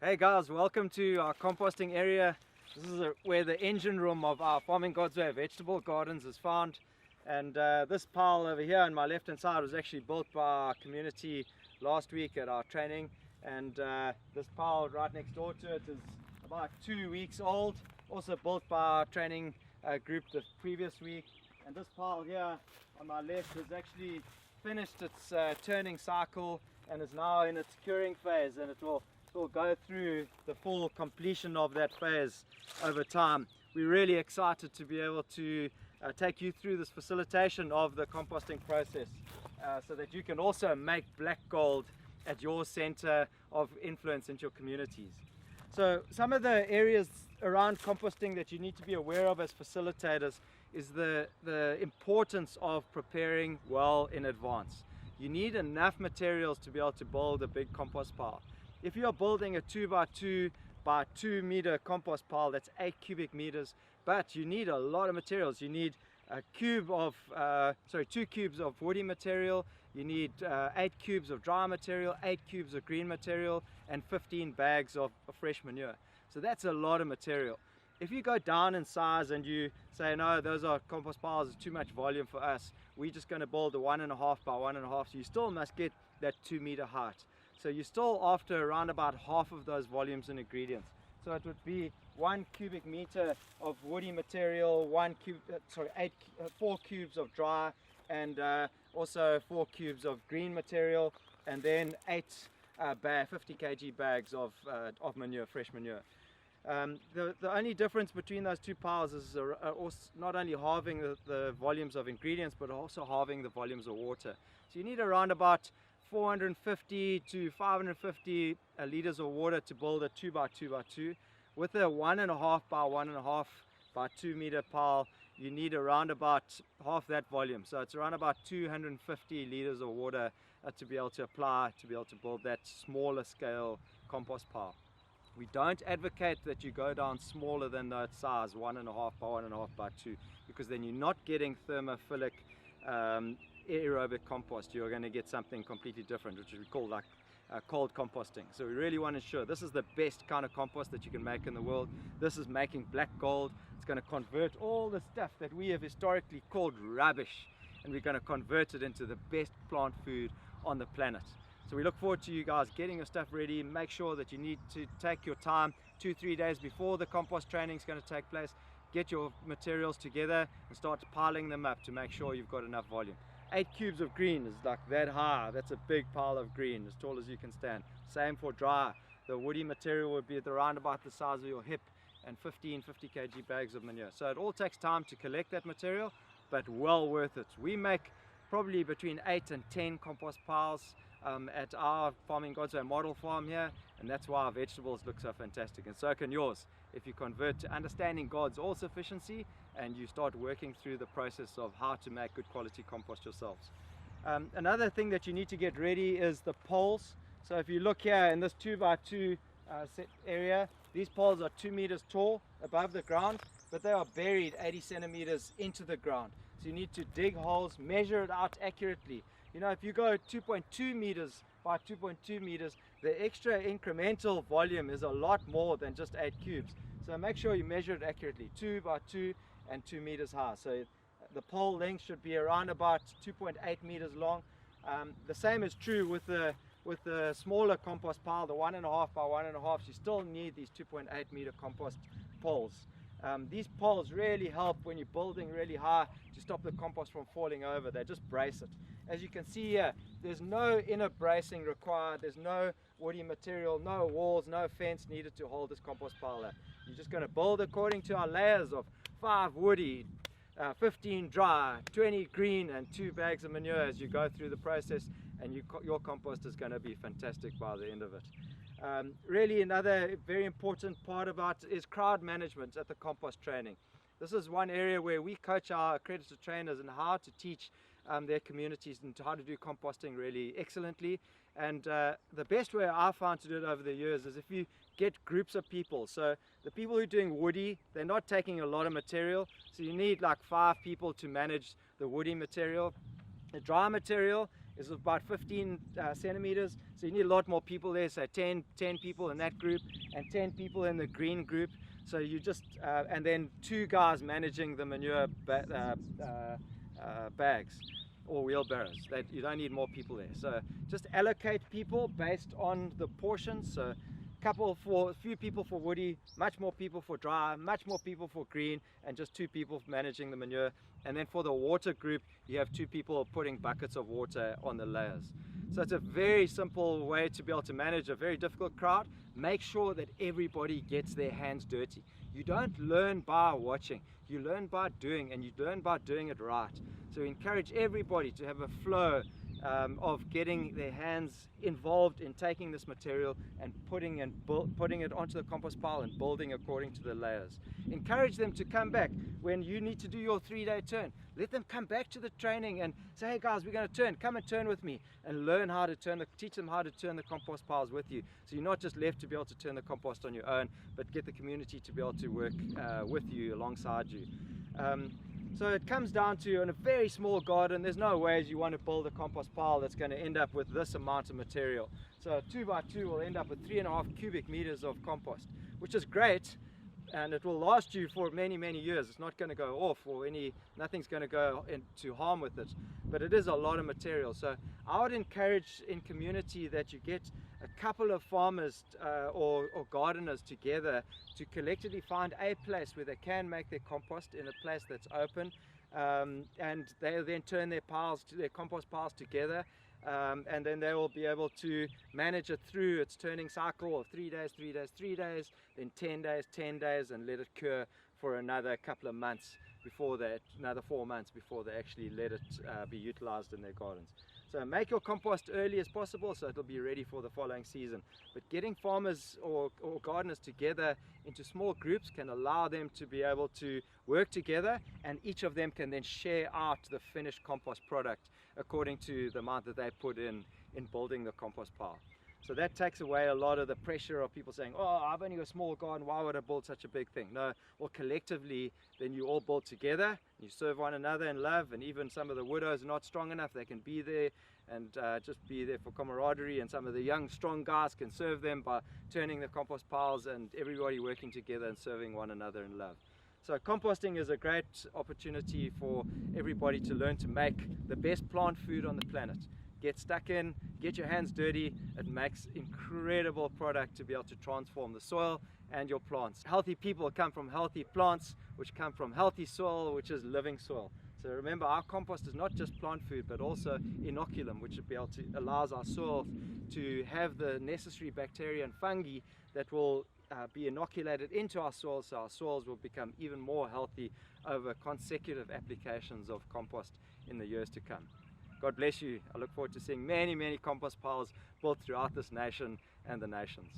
Hey guys, welcome to our composting area. This is where the engine room of our Farming God's Way vegetable gardens is found. And this pile over here on my left hand side was actually built by our community last week at our training. And this pile right next door to it is about 2 weeks old, also built by our training group the previous week. And this pile here on my left has actually finished its turning cycle and is now in its curing phase, and it will go through the full completion of that phase over time. We're really excited to be able to take you through this facilitation of the composting process so that you can also make black gold at your center of influence in your communities. So some of the areas around composting that you need to be aware of as facilitators is the importance of preparing well in advance. You need enough materials to be able to build a big compost pile. If you're building a 2x2 by 2 meter compost pile, that's 8 cubic meters, but you need a lot of materials. You need a cube of, 2 cubes of woody material, you need 8 cubes of dry material, 8 cubes of green material, and 15 bags of fresh manure. So that's a lot of material. If you go down in size and you say, no, those are compost piles, it's too much volume for us, we're just going to build a 1.5 by 1.5, so you still must get that 2 meter height. So you're still after around about half of those volumes and ingredients. So it would be 1 cubic meter of woody material, 4 cubes of dry, and also 4 cubes of green material, and then 8 50 kg bags of manure, fresh manure. The only difference between those two piles is not only halving the volumes of ingredients, but also halving the volumes of water. So you need around about 450 to 550 liters of water to build a 2x2x2. With a 1.5 by 1.5 by 2 meter pile, you need around about half that volume. So it's around about 250 liters of water to be able to apply to be able to build that smaller scale compost pile. We don't advocate that you go down smaller than that size, 1.5 by 1.5 by 2, because then you're not getting thermophilic aerobic compost. You're going to get something completely different, which we call like cold composting. So we really want to ensure this is the best kind of compost that you can make in the world. This is making black gold. It's going to convert all the stuff that we have historically called rubbish, and we're going to convert it into the best plant food on the planet. So we look forward to you guys getting your stuff ready. Make sure that you need to take your time 2-3 days before the compost training is going to take place. Get your materials together and start piling them up to make sure you've got enough volume. 8 cubes of green is like that high. That's a big pile of green, as tall as you can stand. Same for dry. The woody material would be around about the size of your hip, and 50 kg bags of manure. So it all takes time to collect that material, but well worth it. We make probably between 8 and 10 compost piles at our Farming God's Way model farm here, and that's why our vegetables look so fantastic, and so can yours if you convert to understanding God's all-sufficiency and you start working through the process of how to make good quality compost yourselves. Another thing that you need to get ready is the poles. So if you look here in this 2x2 set area, these poles are 2 meters tall above the ground, but they are buried 80 centimeters into the ground. So you need to dig holes, measure it out accurately. You know, if you go 2.2 meters by 2.2 meters, the extra incremental volume is a lot more than just 8 cubes. So make sure you measure it accurately, 2 by 2 and 2 meters high. So the pole length should be around about 2.8 meters long. The same is true with the smaller compost pile, the 1.5 by 1.5. You still need these 2.8 meter compost poles. These poles really help when you're building really high to stop the compost from falling over. They just brace it. As you can see here, there's no inner bracing required. There's no woody material, no walls, no fence needed to hold this compost pile up. You're just going to build according to our layers of 5 woody, 15 dry, 20 green, and 2 bags of manure as you go through the process, and your compost is going to be fantastic by the end of it. Really another very important part about it is crowd management at the compost training. This is one area where we coach our accredited trainers in how to teach their communities and how to do composting really excellently. And the best way I found to do it over the years is if you get groups of people. So the people who are doing woody, they're not taking a lot of material, so you need like 5 people to manage the woody material. The dry material is about 15 centimeters. So you need a lot more people there, so 10 people in that group and 10 people in the green group. So you just, and then 2 guys managing the manure bags or wheelbarrows. That you don't need more people there. So just allocate people based on the portions. So a few people for woody, much more people for dry, much more people for green, and just 2 people managing the manure. And then for the water group, you have 2 people putting buckets of water on the layers. So it's a very simple way to be able to manage a very difficult crowd. Make sure that everybody gets their hands dirty. You don't learn by watching, you learn by doing, and you learn by doing it right. So we encourage everybody to have a flow of getting their hands involved in taking this material and putting it onto the compost pile and building according to the layers. Encourage them to come back when you need to do your 3-day turn. Let them come back to the training and say, hey guys, we're going to turn, come and turn with me, and learn how to teach them how to turn the compost piles with you. So you're not just left to be able to turn the compost on your own, but get the community to be able to work with you, alongside you. So it comes down to, in a very small garden, there's no ways you want to build a compost pile that's going to end up with this amount of material. So 2x2 will end up with 3.5 cubic meters of compost, which is great, and it will last you for many, many years. It's not going to go off, or nothing's going to go into harm with it, but it is a lot of material. So I would encourage in community that you get a couple of farmers or gardeners together to collectively find a place where they can make their compost in a place that's open, and they then turn their compost piles together, and then they will be able to manage it through its turning cycle of 3 days, 3 days, 3 days, then 10 days, 10 days, and let it cure for another couple of months before that, another 4 months before they actually let it be utilized in their gardens. So make your compost early as possible so it'll be ready for the following season. But getting farmers or gardeners together into small groups can allow them to be able to work together, and each of them can then share out the finished compost product according to the amount that they put in building the compost pile. So that takes away a lot of the pressure of people saying, oh, I've only got a small garden, why would I build such a big thing? No, well, collectively, then you all build together, you serve one another in love, and even some of the widows are not strong enough, they can be there and just be there for camaraderie, and some of the young, strong guys can serve them by turning the compost piles, and everybody working together and serving one another in love. So composting is a great opportunity for everybody to learn to make the best plant food on the planet. Get stuck in, get your hands dirty. It makes incredible product to be able to transform the soil and your plants. Healthy people come from healthy plants, which come from healthy soil, which is living soil. So remember, our compost is not just plant food, but also inoculum, which allows our soil to have the necessary bacteria and fungi that will be inoculated into our soil, so our soils will become even more healthy over consecutive applications of compost in the years to come. God bless you. I look forward to seeing many, many compost piles built throughout this nation and the nations.